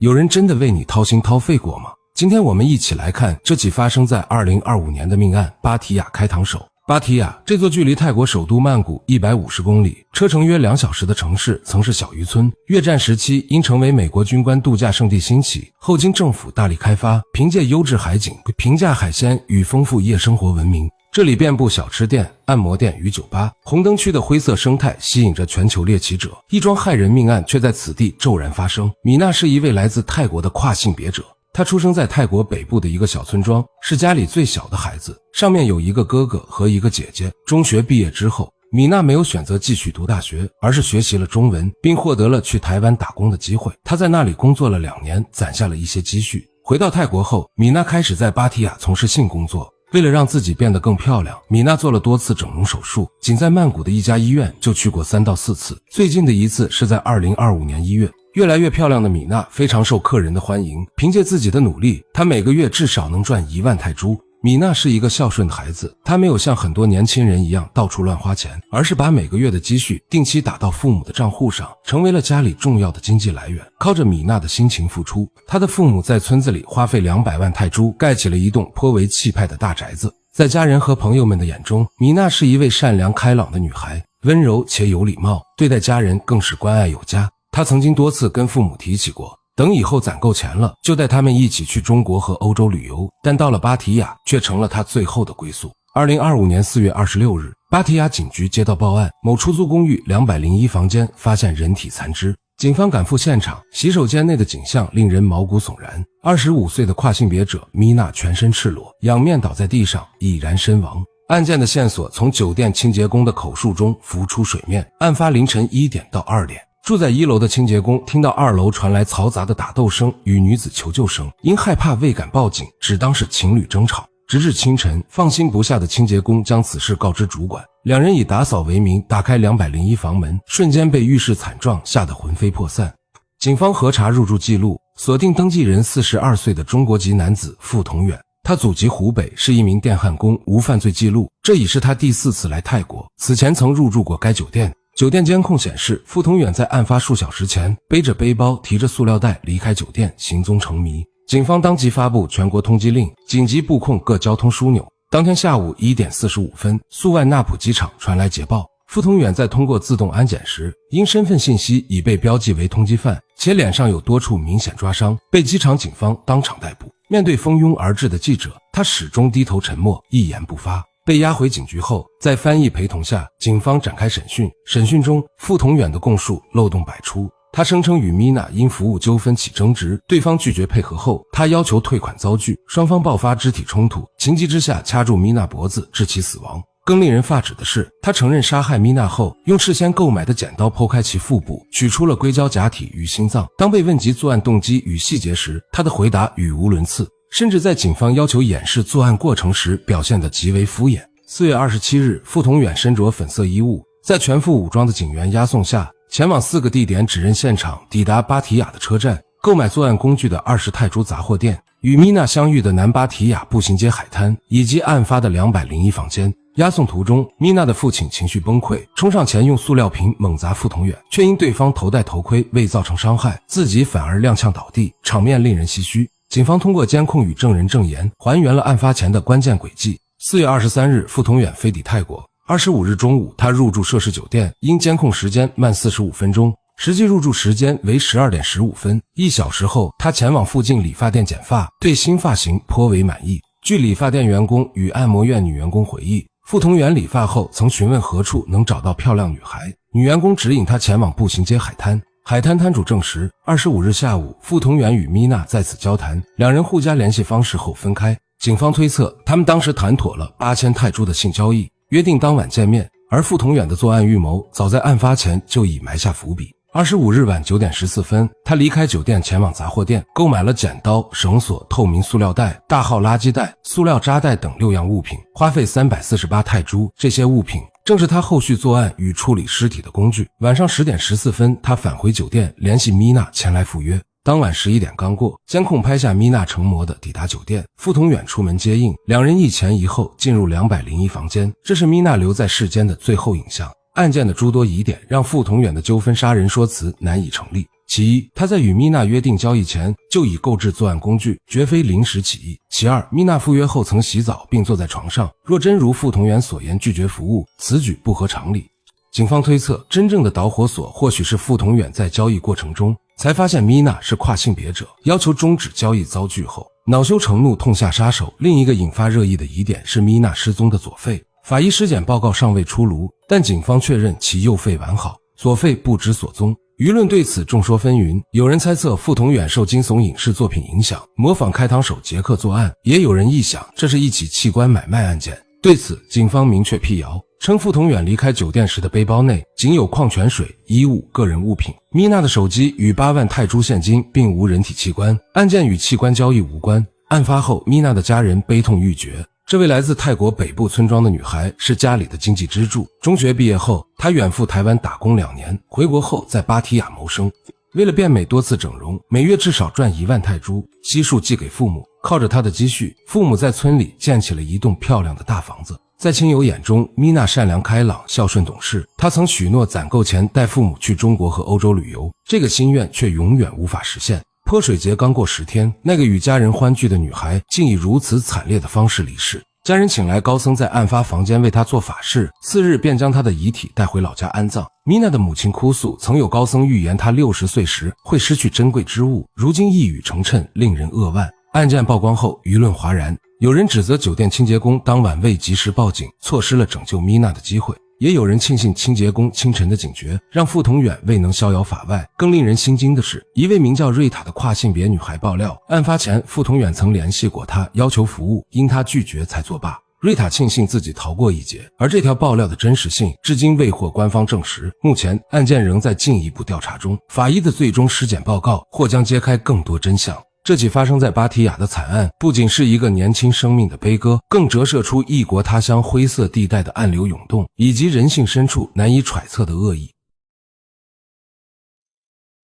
有人真的為你掏心掏肺過嗎？今天我們一起來看這起發生在2025年的命案——芭提雅開膛手。芭提雅這座距離泰國首都曼谷150公里，車程約2小時的城市，曾是小漁村。越戰時期因成為美國軍官度假勝地興起，後經政府大力開發，憑借優質海景、平價海鮮與豐富夜生活聞名。這裡遍布小吃店、按摩店與酒吧，紅燈區的灰色生態吸引着全球獵奇者。一樁駭人命案卻在此地驟然發生。米娜是一位來自泰國的跨性別者，她出生在泰國北部的一個小村莊，是家裡最小的孩子，上面有一個哥哥和一個姐姐。中學畢業之後，米娜沒有選擇繼續讀大學，而是學習了中文，並獲得了去台灣打工的機會。她在那裡工作了2年，攢下了一些積蓄。回到泰國後，米娜開始在芭提雅從事性工作。為了讓自己變得更漂亮，米娜做了多次整容手術，僅在曼谷的一家醫院就去過3到4次。最近的一次是在2025年1月。越来越漂亮的米娜非常受客人的歡迎，憑借自己的努力，她每個月至少能賺1萬泰銖。米娜是一個孝順的孩子，她沒有像很多年輕人一樣到處亂花錢，而是把每個月的積蓄定期打到父母的賬戶上，成為了家裡重要的經濟来源。靠着米娜的辛勤付出，她的父母在村子裡花費200萬泰銖蓋起了一棟頗為气派的大宅子。在家人和朋友們的眼中，米娜是一位善良開朗的女孩，溫柔且有禮貌，對待家人更是關愛有加。她曾經多次跟父母提起過，等以後攢夠錢了，就帶他們一起去中国和歐洲旅遊，但到了芭提雅卻成了他最後的歸宿。2025年4月26日，芭提雅警局接到報案，某出租公寓201房間發現人體殘肢。警方趕赴現場，洗手間內的景象令人毛骨悚然。25歲的跨性別者米娜全身赤裸，仰面倒在地上，已然身亡。案件的線索從酒店清潔工的口述中浮出水面。案發凌晨1點到2點。住在1樓的清潔工聽到2樓傳來嘈雜的打鬥聲與女子求救聲，因害怕未敢報警，只當是情侶爭吵。直至清晨，放心不下的清潔工將此事告知主管，两人以打掃為名打開201房門，瞬間被浴室慘狀嚇得魂飛魄散。警方核查入住記錄，鎖定登記人42歲的中國籍男子傅同遠，他祖籍湖北，是一名電焊工，無犯罪記錄，這已是他第4次來泰國，此前曾入住過該酒店。酒店監控顯示，傅同遠在案發數小時前背着背包，提着塑料袋離開酒店，行蹤成謎。警方當即發布全國通缉令，緊急布控各交通樞紐。當天下午1點45分，宿萬納普機場傳來捷報，傅同遠在通過自動安檢時，因身份信息已被標記為通緝犯，且臉上有多處明顯抓傷，被機場警方當場逮捕。面對蜂擁而至的記者，他始終低頭沉默，一言不發。被押回警局後，在翻譯陪同下，警方展開審讯。審讯中，傅同遠的供述漏洞百出。他聲稱與米娜因服務糾紛起爭執，對方拒絕配合後，他要求退款遭拒，雙方爆發肢體衝突，情急之下掐住米娜脖子，致其死亡。更令人髮指的是，他承認殺害米娜後，用事先購買的剪刀剖開其腹部，取出了硅胶假體與心臟。當被問及作案動機與細節時，他的回答語無倫次，甚至在警方要求演示作案過程時表現得極為敷衍。4月27日，傅同遠身着粉色衣物，在全副武裝的警員押送下，前往4個地點指認現場，抵達芭提雅的車站，購買作案工具的20泰銖雜貨店，與米娜相遇的南芭提雅步行街海灘，以及案發的201房間。押送途中，米娜的父親情緒崩潰，衝上前用塑料瓶猛砸傅同遠，卻因對方頭戴頭盔未造成傷害，自己反而踉蹌倒地，場面令人唏噓。警方通過監控與證人證言，還原了案發前的關鍵軌跡。4月23日，傅同遠飛抵泰國。25日中午，他入住涉事酒店，因監控時間慢45分鐘，實際入住時間為12點15分。1小時後，他前往附近理髮店剪髮，對新髮型頗為滿意。據理髮店員工與按摩院女員工回憶，傅同遠理髮後曾詢問何處能找到漂亮女孩，女員工指引他前往步行街海灘。海灘灘主證實，25日下午，傅同遠與米娜在此交談，兩人互加聯繫方式後分開。警方推測，他們當時談妥了8000泰銖的性交易，約定當晚見面，而傅同遠的作案預謀早在案發前就已埋下伏筆。25日晚9點14分，他離開酒店前往雜貨店，購買了剪刀、繩索、透明塑料袋、大號垃圾袋、塑料扎袋等6樣物品，花費348泰銖。這些物品正是他後續作案與處理屍體的工具。晚上10點14分，他返回酒店，聯繫米娜前來赴約。當晚11點剛過，監控拍下米娜成模的抵達酒店，傅同遠出門接應，兩人一前一後進入201房間，這是米娜留在世間的最後影像。案件的諸多疑點讓傅同遠的糾紛殺人說辭難以成立。其一，他在與米娜約定交易前就已購置作案工具，絕非臨時起意。其二，米娜赴約後曾洗澡並坐在床上，若真如傅同元所言拒絕服務，此舉不合常理。警方推測，真正的導火索或許是傅同遠在交易過程中才發現米娜是跨性別者，要求終止交易遭拒後，惱羞成怒痛下殺手。另一個引發熱議的疑點是米娜失蹤的左肺，法醫屍檢報告尚未出爐，但警方確認其右肺完好，左肺不知所蹤。輿論對此眾說紛紜，有人猜測傅同遠受驚悚影視作品影響，模仿開膛手傑克作案，也有人臆想這是一起器官買賣案件。對此，警方明確闢謠，稱傅同遠離開酒店時的背包內僅有礦泉水、衣物、個人物品。米娜的手機與8萬泰銖現金，並無人體器官，案件與器官交易無關。案發後，米娜的家人悲痛欲絕。這位來自泰國北部村莊的女孩是家裡的經濟支柱。中學畢業後，她遠赴台灣打工2年，回國後在芭提雅謀生。為了變美，多次整容，每月至少賺1萬泰銖，悉數寄給父母。靠着她的積蓄，父母在村裡建起了一棟漂亮的大房子。在親友眼中，米娜善良開朗、孝順懂事。她曾許諾攢夠錢帶父母去中國和歐洲旅遊，這個心願卻永遠無法實現。潑水節剛過10天，那個與家人歡聚的女孩竟以如此慘烈的方式離世。家人請來高僧在案發房間為她做法事，4日便將她的遺體帶回老家安葬。米娜的母親哭訴，曾有高僧預言她60歲時會失去珍貴之物，如今一語成讖，令人扼腕。案件曝光後，輿論譁然，有人指責酒店清洁工當晚未及時報警，錯失了拯救米娜的機會。也有人慶幸清潔工清晨的警覺，讓傅同遠未能逍遙法外。更令人心驚的是，一位名叫瑞塔的跨性別女孩爆料，案發前傅同遠曾聯繫過她，要求服務，因她拒絕才作罷。瑞塔慶幸自己逃過一劫，而這條爆料的真實性至今未獲官方證實。目前案件仍在進一步調查中，法醫的最終屍檢報告或將揭開更多真相。這起發生在芭提雅的慘案，不僅是一個年輕生命的悲歌，更折射出異國他鄉灰色地帶的暗流湧動，以及人性深處難以揣測的惡意。